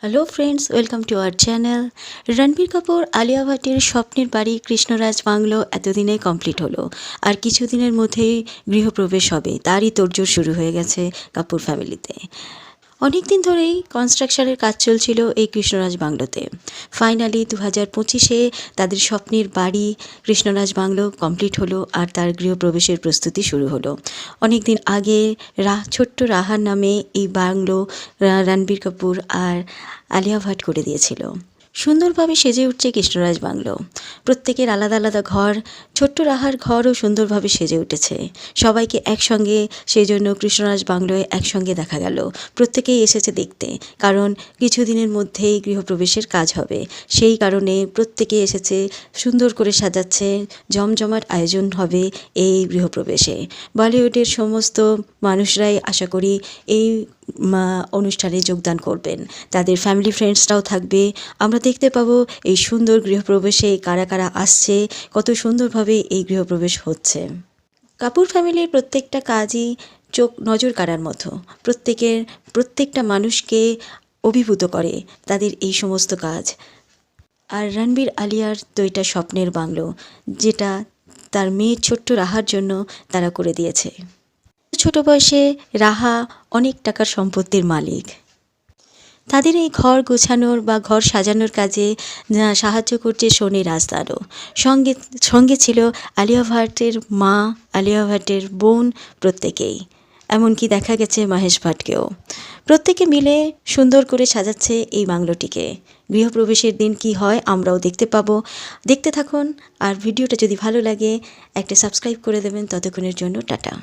Hello friends, welcome to our channel. Ranbir Kapoor Alia ভাটের স্বপ্নের বাড়ি কৃষ্ণরাজ বাংলো এতদিনে কমপ্লিট হলো, আর কিছুদিনের মধ্যেই গৃহপ্রবেশ হবে। তারই তোড়জোড় শুরু হয়ে গেছে কাপুর ফ্যামিলিতে। অনেক দিন ধরেই কনস্ট্রাকশনের কাজ চলছিল এই কৃষ্ণরাজ বাংলোতে। ফাইনালি 2025-এ তাদের স্বপ্নের বাড়ি কৃষ্ণরাজ বাংলো কমপ্লিট হলো, আর তার গৃহপ্রবেশের প্রস্তুতি শুরু হলো। অনেক দিন আগে ছোট্ট রাহার নামে এই বাংলো রণবীর কাপুর আর আলিয়া ভাট করে দিয়েছিল। সুন্দরভাবে সেজে উঠছে কৃষ্ণরাজ বাংলো। প্রত্যেকের আলাদা আলাদা ঘর, ছোট্ট রাহার ঘরও সুন্দরভাবে সেজে উঠেছে। সবাইকে একসঙ্গে, সেই জন্য কৃষ্ণরাজ বাংলোয় একসঙ্গে দেখা গেল। প্রত্যেকেই এসেছে দেখতে, কারণ কিছুদিনের মধ্যেই গৃহপ্রবেশের কাজ হবে। সেই কারণে প্রত্যেকে এসেছে, সুন্দর করে সাজাচ্ছে, জমজমাট আয়োজন হবে এই গৃহপ্রবেশে। বলিউডের সমস্ত মানুষরাই আশা করি এই অনুষ্ঠানে যোগদান করবেন। তাদের ফ্যামিলি ফ্রেন্ডসরাও থাকবে। আমরা দেখতে পাবো এই সুন্দর গৃহপ্রবেশে কারা কারা আসছে, কত সুন্দরভাবে এই গৃহপ্রবেশ হচ্ছে। কাপুর ফ্যামিলির প্রত্যেকটা কাজই নজর কাড়ার মতো। প্রত্যেকটা মানুষকে অভিভূত করে তাদের এই সমস্ত কাজ। আর রণবীর আলিয়ার তো এটা স্বপ্নের বাংলো, যেটা তার মেয়ের ছোট্ট রাহার জন্য তারা করে দিয়েছে। ছোট বয়সে রাহা অনেক টাকার সম্পত্তির মালিক। তাদের এই ঘর গোছানোর বা ঘর সাজানোর কাজে সাহায্য করছে সোনি রাজদারও। সঙ্গে ছিল আলিয়া ভাটের মা, আলিয়া ভাটের বোন, প্রত্যেকেই। এমনকি দেখা গেছে মহেশ ভাটকেও। প্রত্যেকে মিলে সুন্দর করে সাজাচ্ছে এই বাংলোটিকে। গৃহপ্রবেশের দিন কি হয় আমরাও দেখতে পাবো। দেখতে থাকুন, আর ভিডিওটা যদি ভালো লাগে একটা সাবস্ক্রাইব করে দেবেন। ততক্ষণের জন্য টাটা।